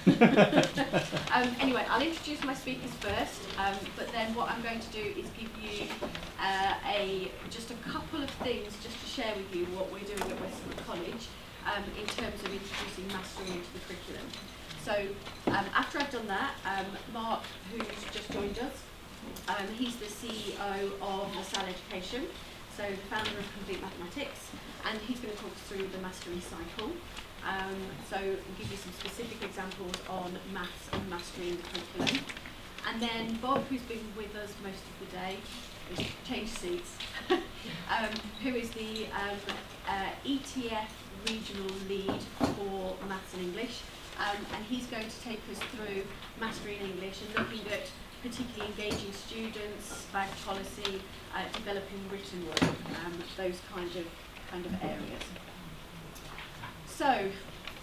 Anyway, I'll introduce my speakers first, but then what I'm going to do is give you just a couple of things just to share with you what we're doing at Western College in terms of introducing mastery into the curriculum. So after I've done that, Mark, who's just joined us, he's the CEO of LaSalle Education, so the founder of Complete Mathematics, and he's going to talk us through the mastery cycle. So we'll give you some specific examples on maths and mastery in the curriculum. And then Bob, who's been with us most of the day, who's changed seats, who is the ETF regional lead for maths and English. And he's going to take us through mastery in English and looking at particularly engaging students, badge policy, developing written work, those kind of areas. So,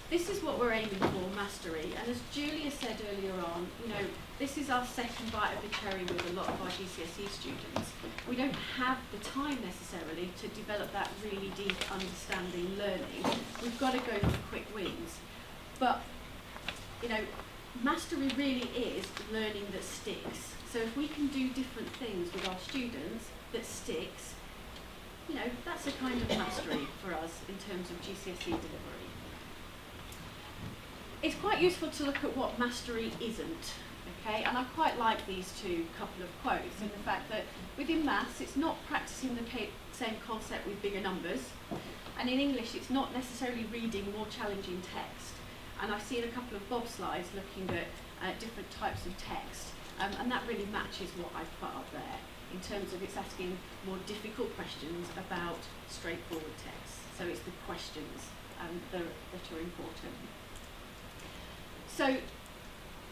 this is what we're aiming for, mastery. And as Julia said earlier on, this is our second bite of the cherry with a lot of our GCSE students. We don't have the time necessarily to develop that really deep understanding learning. We've got to go for quick wins. But, mastery really is learning that sticks. So if we can do different things with our students that sticks, that's a kind of mastery for us in terms of GCSE delivery. It's quite useful to look at what mastery isn't, okay? And I quite like these two couple of quotes in the fact that within maths, it's not practicing the same concept with bigger numbers. And in English, it's not necessarily reading more challenging text. And I've seen a couple of Bob slides looking at different types of text. And that really matches what I've put up there in terms of it's asking more difficult questions about straightforward texts. So it's the questions that are important. So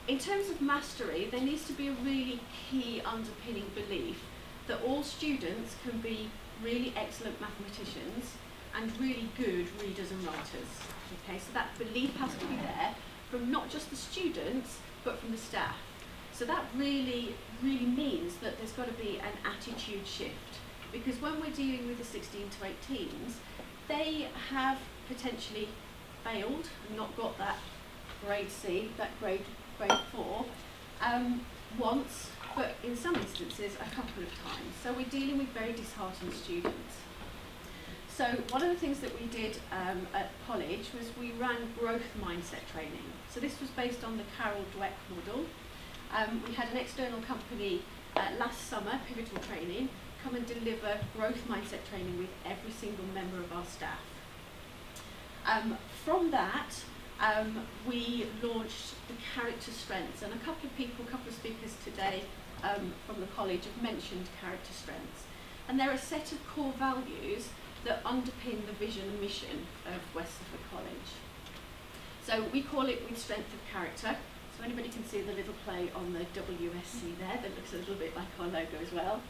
in terms of mastery, there needs to be a really key underpinning belief that all students can be really excellent mathematicians and really good readers and writers. Okay, so that belief has to be there from not just the students, but from the staff. So that really means that there's got to be an attitude shift, because when we're dealing with the 16 to 18s, they have potentially failed and not got that grade C, that grade 4, once, but in some instances a couple of times. So we're dealing with very disheartened students. So one of the things that we did at college was we ran growth mindset training. So this was based on the Carol Dweck model. We had an external company last summer, Pivotal Training, come and deliver growth mindset training with every single member of our staff. From that, we launched the character strengths, and a couple of speakers today from the college have mentioned character strengths. And they're a set of core values that underpin the vision and mission of West Suffolk College. So we call it with strength of character. So anybody can see the little play on the WSC there that looks a little bit like our logo as well.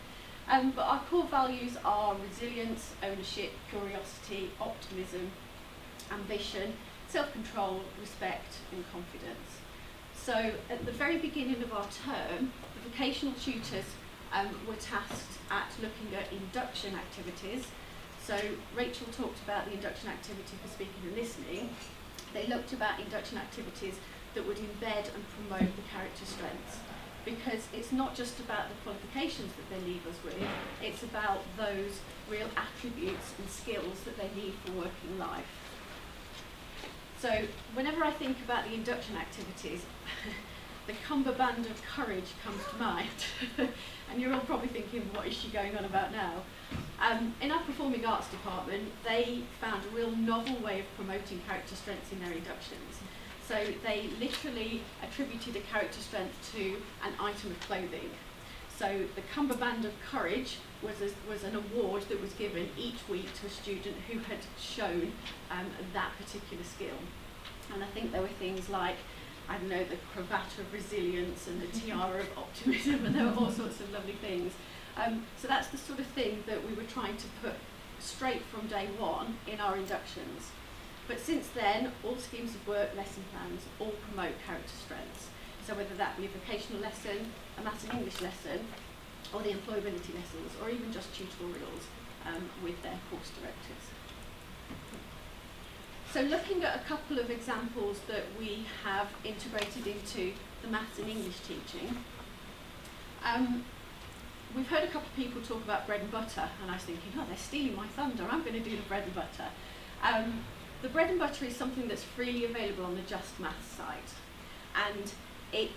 But our core values are resilience, ownership, curiosity, optimism, ambition, self-control, respect and confidence. So at the very beginning of our term, the vocational tutors were tasked at looking at induction activities. So Rachel talked about the induction activity for speaking and listening. They looked about induction activities that would embed and promote the character strengths, because it's not just about the qualifications that they leave us with, it's about those real attributes and skills that they need for working life. So whenever I think about the induction activities, the cummerbund of courage comes to mind. And you're all probably thinking, what is she going on about now? In our performing arts department, they found a real novel way of promoting character strengths in their inductions. So they literally attributed a character strength to an item of clothing. So the cummerbund of courage was an award that was given each week to a student who had shown that particular skill. And I think there were things like, I don't know, the cravat of resilience and the tiara of optimism, and there were all sorts of lovely things. So that's the sort of thing that we were trying to put straight from day one in our inductions. But since then, all schemes of work, lesson plans, all promote character strengths. So whether that be a vocational lesson, a maths and English lesson, or the employability lessons, or even just tutorials with their course directors. So looking at a couple of examples that we have integrated into the maths and English teaching, we've heard a couple of people talk about bread and butter, and I was thinking, oh, they're stealing my thunder, I'm going to do the bread and butter. The bread and butter is something that's freely available on the Just Maths site, and it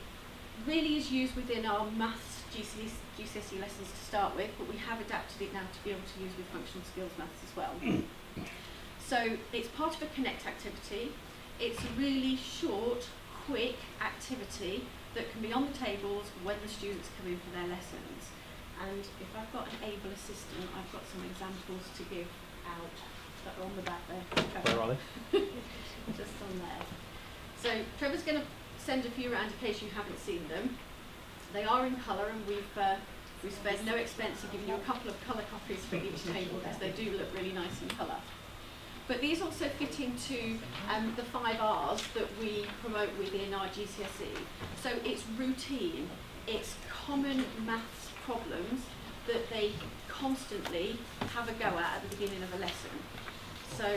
really is used within our maths GCSE lessons to start with, but we have adapted it now to be able to use with functional skills maths as well. So it's part of a Connect activity. It's a really short, quick activity that can be on the tables when the students come in for their lessons. And if I've got an able assistant, I've got some examples to give out that are on the back there. Where are they? Just on there. So Trevor's going to send a few around in case you haven't seen them. They are in colour, and we've spared no expense in giving you a couple of colour copies for each table because they do look really nice in colour. But these also fit into the 5 R's that we promote within our GCSE. So it's routine, it's common maths problems that they constantly have a go at the beginning of a lesson. So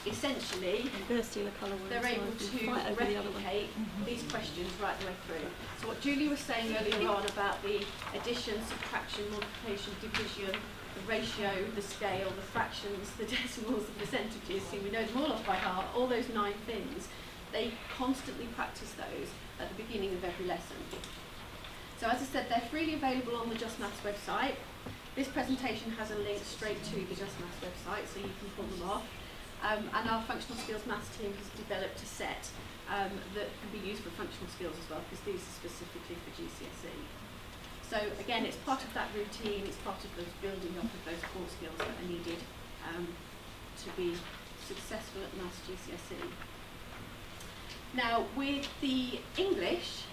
essentially, they're able to replicate these questions right the way through. So what Julie was saying earlier on about the addition, subtraction, multiplication, division, the ratio, the scale, the fractions, the decimals, the percentages, see we know them all off by heart, all those 9 things, they constantly practice those at the beginning of every lesson. So as I said, they're freely available on the Just Maths website. This presentation has a link straight to the Just Maths website, so you can pull them off. And our functional skills maths team has developed a set that can be used for functional skills as well, because these are specifically for GCSE. So again, it's part of that routine, it's part of those building up of those core skills that are needed to be successful at maths GCSE. Now with the English,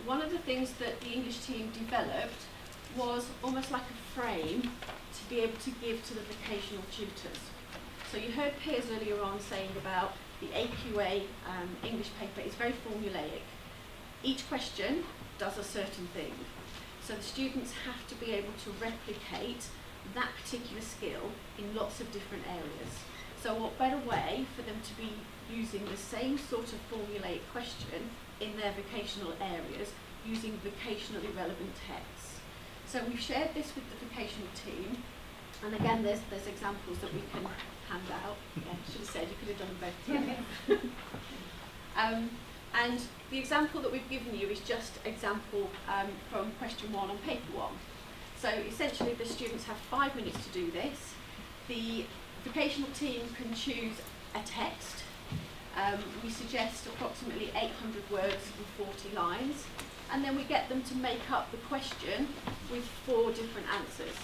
one of the things that the English team developed was almost like a frame to be able to give to the vocational tutors. So you heard Piers earlier on saying about the AQA English paper is very formulaic. Each question does a certain thing. So the students have to be able to replicate that particular skill in lots of different areas. So what better way for them to be using the same sort of formulaic question in their vocational areas using vocationally relevant texts. So we've shared this with the vocational team, and again there's examples that we can hand out. Yeah, I should have said you could have done them both together. And the example that we've given you is just example from question 1 on paper 1. So essentially the students have 5 minutes to do this. The vocational team can choose a text. We suggest approximately 800 words and 40 lines. And then we get them to make up the question with 4 different answers.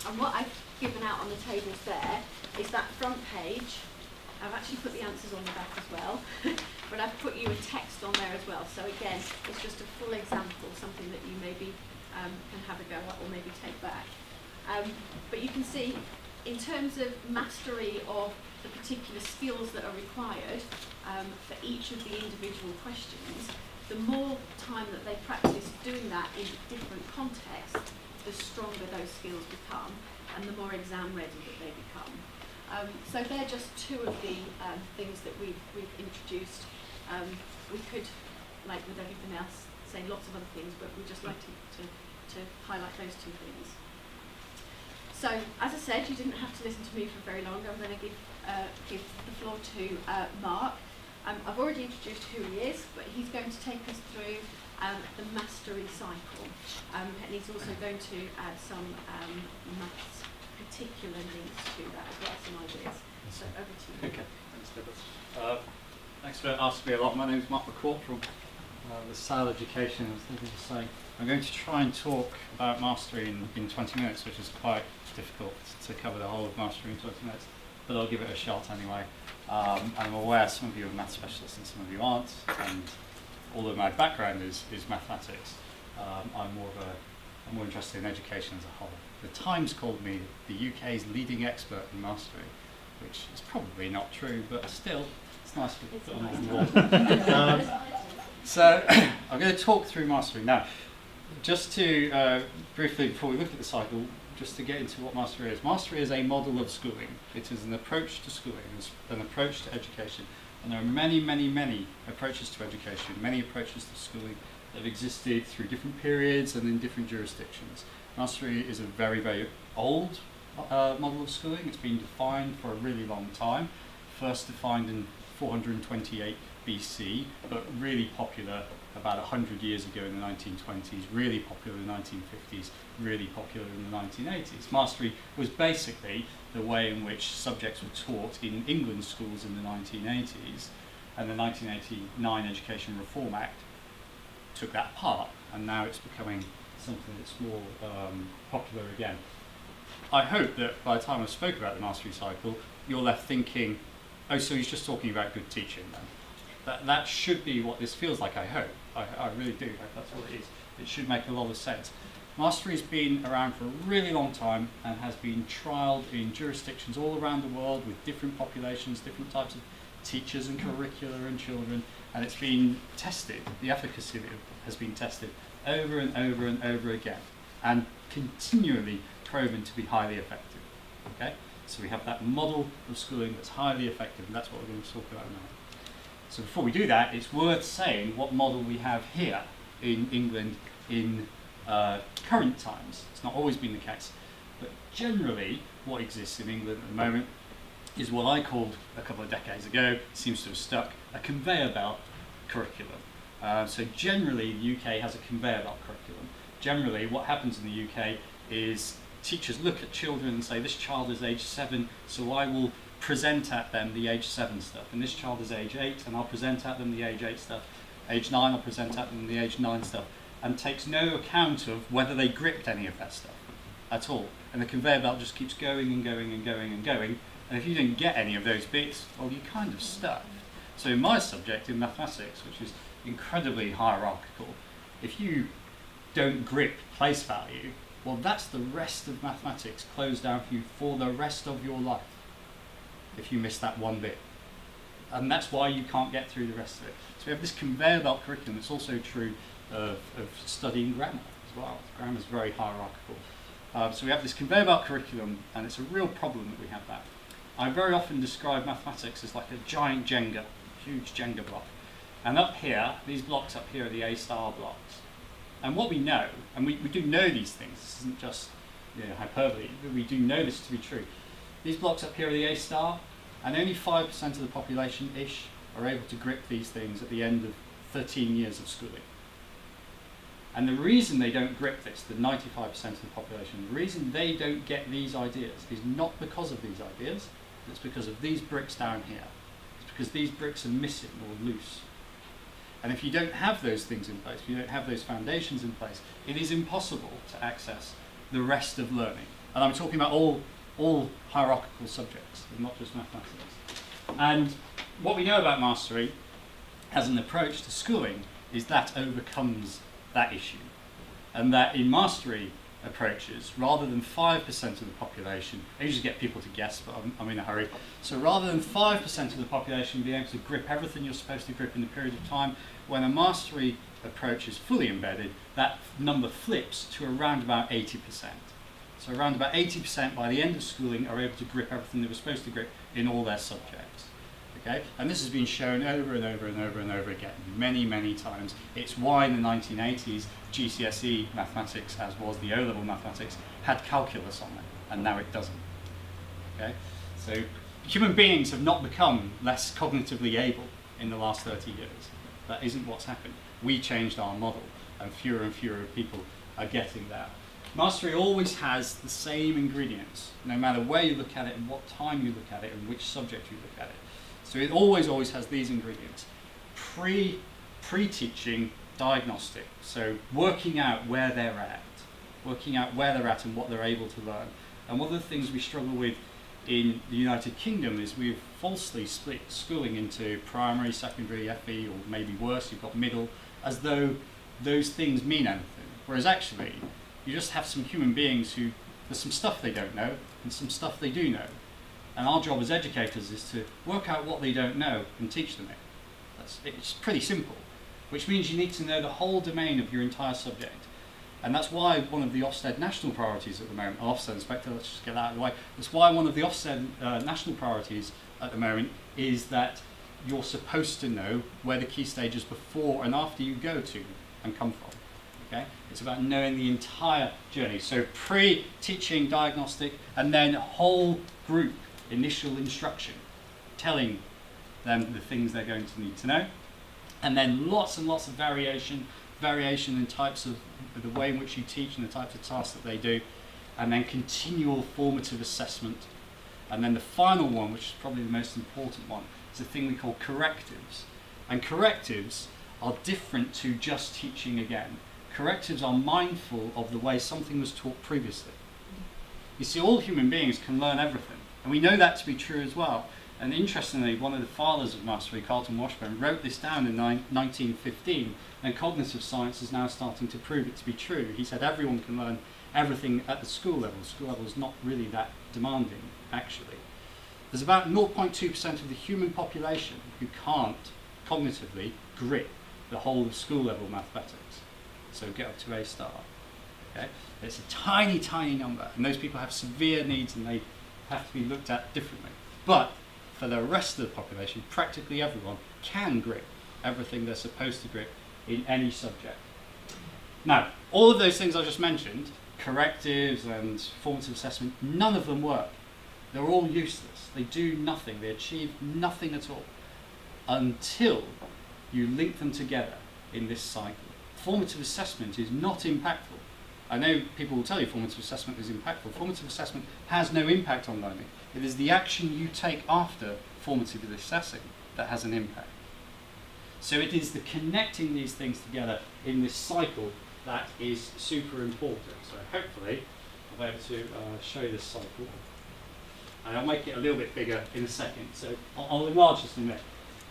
And what I've given out on the tables there is that front page. I've actually put the answers on the back as well, but I've put you a text on there as well. So again, it's just a full example, something that you maybe can have a go at or maybe take back. But you can see, in terms of mastery of the particular skills that are required for each of the individual questions, the more time that they practice doing that in different contexts, the stronger those skills become and the more exam ready that they become. So they're just 2 of the things that we've introduced. We could, like with everything else, say lots of other things, but we'd just like to highlight those 2 things. So, as I said, you didn't have to listen to me for very long. I'm going to give the floor to Mark. I've already introduced who he is, but he's going to take us through the mastery cycle. And he's also going to add some maths particular links to that as well, some ideas. So over to you. Okay, thanks, Deborah. Thanks for asking me a lot. My name is Mark McCourt from the SAL Education. I was thinking to say, I'm going to try and talk about mastery in 20 minutes, which is quite difficult to cover the whole of mastery in 20 minutes, but I'll give it a shot anyway. I'm aware some of you are math specialists and some of you aren't, and although my background is mathematics, I'm more interested in education as a whole. The Times called me the UK's leading expert in mastery, which is probably not true, but still, it's nice to put on the wall. So I'm going to talk through mastery. Now, just to briefly, before we look at the cycle, just to get into what mastery is. Mastery is a model of schooling. It is an approach to schooling, it's an approach to education. And there are many, many, many approaches to education, many approaches to schooling that have existed through different periods and in different jurisdictions. Mastery is a very, very old model of schooling. It's been defined for a really long time. First defined in 428 BC, but really popular about 100 years ago in the 1920s, really popular in the 1950s, really popular in the 1980s. Mastery was basically the way in which subjects were taught in England schools in the 1980s, and the 1989 Education Reform Act took that apart, and now it's becoming something that's more popular again. I hope that by the time I spoke about the mastery cycle, you're left thinking, oh, so he's just talking about good teaching then. That should be what this feels like, I hope. I really do hope that's what it is. It should make a lot of sense. Mastery's been around for a really long time and has been trialled in jurisdictions all around the world with different populations, different types of teachers and curricula and children, and it's been tested. The efficacy of it has been tested over and over and over again, and continually proven to be highly effective. Okay? So we have that model of schooling that's highly effective, and that's what we're going to talk about now. So before we do that, it's worth saying what model we have here in England in current times. It's not always been the case, but generally what exists in England at the moment is what I called a couple of decades ago, seems to have stuck, a conveyor belt curriculum. So generally the UK has a conveyor belt curriculum. Generally what happens in the UK is teachers look at children and say, this child is age 7, so I will present at them the age 7 stuff, and this child is age 8, and I'll present at them the age 8 stuff. Age 9, I'll present at them the age 9 stuff, and takes no account of whether they gripped any of that stuff at all. And the conveyor belt just keeps going and going and going and going, and if you didn't get any of those bits, well, you're kind of stuck. So in my subject, in mathematics, which is incredibly hierarchical, if you don't grip place value, well, that's the rest of mathematics closed down for you for the rest of your life, if you miss that one bit. And that's why you can't get through the rest of it. So we have this conveyor belt curriculum. It's also true of studying grammar as well. Grammar is very hierarchical. So we have this conveyor belt curriculum, and it's a real problem that we have that. I very often describe mathematics as like a giant Jenga, huge Jenga block. And up here, these blocks up here are the A-star blocks. And what we know, and we do know these things, this isn't just hyperbole, we do know this to be true. These blocks up here are the A-star, and only 5% of the population-ish are able to grip these things at the end of 13 years of schooling. And the reason they don't grip this, the 95% of the population, the reason they don't get these ideas is not because of these ideas, it's because of these bricks down here. It's because these bricks are missing or loose. And if you don't have those things in place, if you don't have those foundations in place, it is impossible to access the rest of learning. And I'm talking about all hierarchical subjects, and not just mathematics. And what we know about mastery as an approach to schooling is that overcomes that issue. And that in mastery approaches, rather than 5% of the population, I usually get people to guess, but I'm in a hurry. So rather than 5% of the population being able to grip everything you're supposed to grip in a period of time, when a mastery approach is fully embedded, that number flips to around about 80%. So around about 80% by the end of schooling are able to grip everything they were supposed to grip in all their subjects. Okay? And this has been shown over and over and over and over again, many, many times. It's why in the 1980s, GCSE mathematics, as was the O-level mathematics, had calculus on it, and now it doesn't. Okay? So human beings have not become less cognitively able in the last 30 years. That isn't what's happened. We changed our model, and fewer people are getting that. Mastery always has the same ingredients, no matter where you look at it and what time you look at it and which subject you look at it. So it always has these ingredients. Pre-teaching diagnostic, so working out where they're at and what they're able to learn. And one of the things we struggle with in the United Kingdom is we've falsely split schooling into primary, secondary, FE, or maybe worse, you've got middle, as though those things mean anything. Whereas actually, you just have some human beings who, there's some stuff they don't know and some stuff they do know. And our job as educators is to work out what they don't know and teach them it. It's pretty simple, which means you need to know the whole domain of your entire subject. And that's why one of the Ofsted national priorities at the moment, Ofsted Inspector, let's just get that out of the way, that's why one of the Ofsted national priorities at the moment is that you're supposed to know where the key stages before and after you go to and come from. Okay? It's about knowing the entire journey. So pre-teaching, diagnostic, and then whole group initial instruction, telling them the things they're going to need to know. And then lots and lots of variation in types of the way in which you teach and the types of tasks that they do. And then continual formative assessment. And then the final one, which is probably the most important one, is a thing we call correctives. And correctives are different to just teaching again. Correctives are mindful of the way something was taught previously. You see, all human beings can learn everything, and we know that to be true as well. And interestingly, one of the fathers of mastery, Carlton Washburn, wrote this down in 1915, and cognitive science is now starting to prove it to be true. He said everyone can learn everything at the school level. School level is not really that demanding, actually. There's about 0.2% of the human population who can't cognitively grip the whole of school level mathematics. So get up to A star. Okay? It's a tiny, tiny number, and those people have severe needs and they have to be looked at differently. But for the rest of the population, practically everyone can grip everything they're supposed to grip in any subject. Now, all of those things I just mentioned, correctives and formative assessment, none of them work. They're all useless. They do nothing. They achieve nothing at all until you link them together in this cycle. Formative assessment is not impactful. I know people will tell you formative assessment is impactful. Formative assessment has no impact on learning. It is the action you take after formative assessing that has an impact. So it is the connecting these things together in this cycle that is super important. So hopefully I'll be able to show you this cycle. And I'll make it a little bit bigger in a second. So I'll enlarge this in a minute.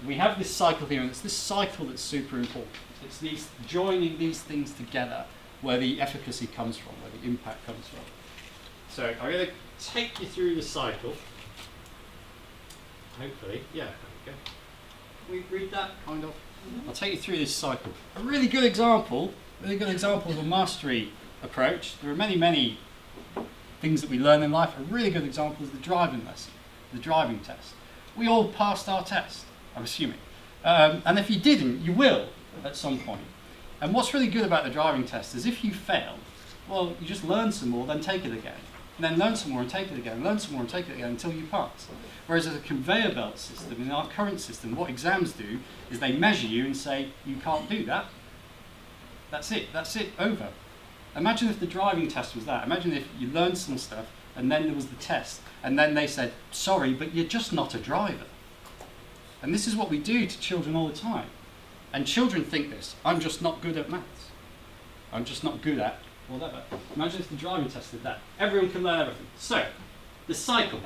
We have this cycle here, and it's this cycle that's super important. It's these joining these things together where the efficacy comes from, where the impact comes from. So I'm going to take you through the cycle. Hopefully, yeah, there we go. Can we read that, kind of? Mm-hmm. I'll take you through this cycle. A really good example of a mastery approach. There are many, many things that we learn in life. A really good example is the driving lesson, the driving test. We all passed our test, I'm assuming. And if you didn't, you will at some point. And what's really good about the driving test is if you fail, well, you just learn some more, then take it again. And then learn some more and take it again, learn some more and take it again until you pass. Whereas as a conveyor belt system, in our current system, what exams do is they measure you and say, you can't do that. That's it, over. Imagine if the driving test was that. Imagine if you learned some stuff and then there was the test and then they said, sorry, but you're just not a driver. And this is what we do to children all the time. And children think this, I'm just not good at maths. I'm just not good at whatever. Imagine if the driving test did that. Everyone can learn everything. So, the cycle.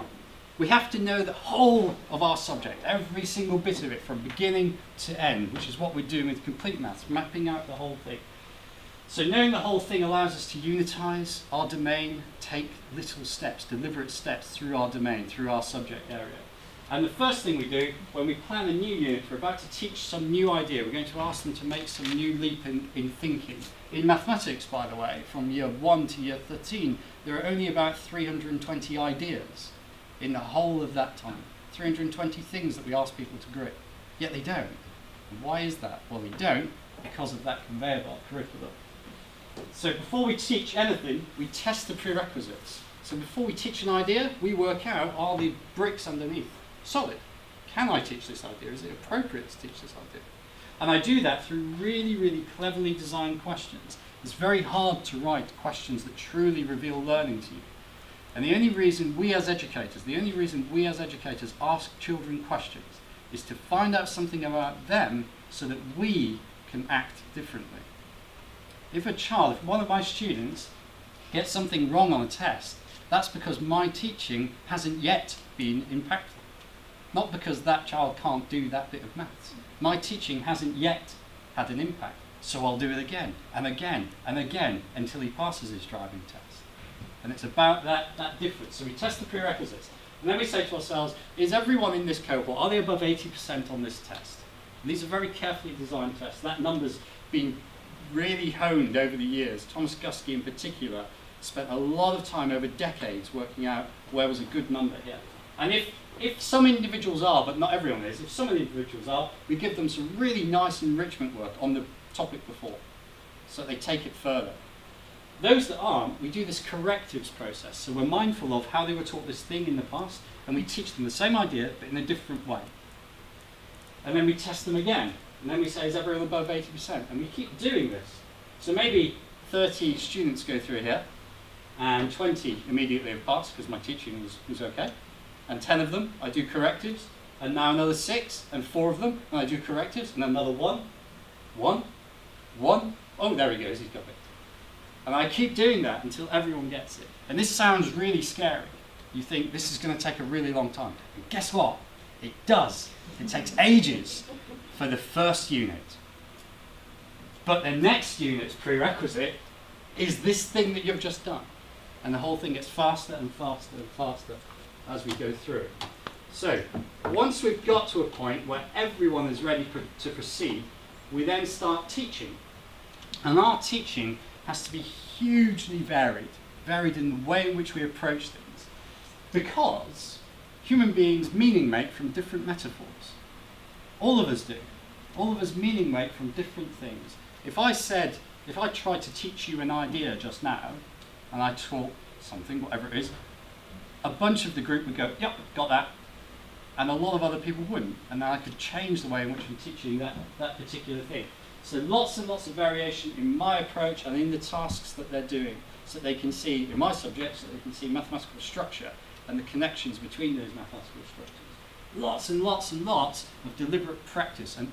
We have to know the whole of our subject, every single bit of it from beginning to end, which is what we're doing with complete maths, mapping out the whole thing. So knowing the whole thing allows us to unitize our domain, take little steps, deliberate steps through our domain, through our subject area. And the first thing we do when we plan a new unit, we're about to teach some new idea. We're going to ask them to make some new leap in thinking. In mathematics, by the way, from year 1 to year 13, there are only about 320 ideas in the whole of that time. 320 things that we ask people to grip. Yet they don't. And why is that? Well, they don't because of that conveyor belt curriculum. So before we teach anything, we test the prerequisites. So before we teach an idea, we work out, are the bricks underneath solid? Can I teach this idea? Is it appropriate to teach this idea? And I do that through really, really cleverly designed questions. It's very hard to write questions that truly reveal learning to you. And the only reason we as educators ask children questions is to find out something about them so that we can act differently. If one of my students gets something wrong on a test, that's because my teaching hasn't yet been impactful. Not because that child can't do that bit of maths. My teaching hasn't yet had an impact, so I'll do it again and again and again until he passes his driving test. And it's about that difference. So we test the prerequisites. And then we say to ourselves, is everyone in this cohort, are they above 80% on this test? And these are very carefully designed tests. That number's been really honed over the years. Thomas Guskey in particular spent a lot of time over decades working out where was a good number here. And if some individuals are, but not everyone is, if some of the individuals are, we give them some really nice enrichment work on the topic before, so they take it further. Those that aren't, we do this correctives process. So we're mindful of how they were taught this thing in the past, and we teach them the same idea, but in a different way. And then we test them again. And then we say, is everyone above 80%? And we keep doing this. So maybe 30 students go through here, and 20 immediately have passed because my teaching was okay. And 10 of them, I do correctives. And now another 6, and 4 of them, and I do correctives. And another 1. Oh, there he goes, he's got it. And I keep doing that until everyone gets it. And this sounds really scary. You think this is going to take a really long time. And guess what? It does. It takes ages for the first unit. But the next unit's prerequisite is this thing that you've just done. And the whole thing gets faster and faster and faster as we go through. So, once we've got to a point where everyone is ready to proceed, we then start teaching. And our teaching has to be hugely varied in the way in which we approach things. Because human beings meaning make from different metaphors. All of us do. All of us meaning make from different things. If I tried to teach you an idea just now, and I taught something, whatever it is, a bunch of the group would go, yep, got that. And a lot of other people wouldn't. And then I could change the way in which I'm teaching that particular thing. So lots and lots of variation in my approach and in the tasks that they're doing, so that they can see, in my subjects, so they can see mathematical structure and the connections between those mathematical structures. Lots and lots and lots of deliberate practice. And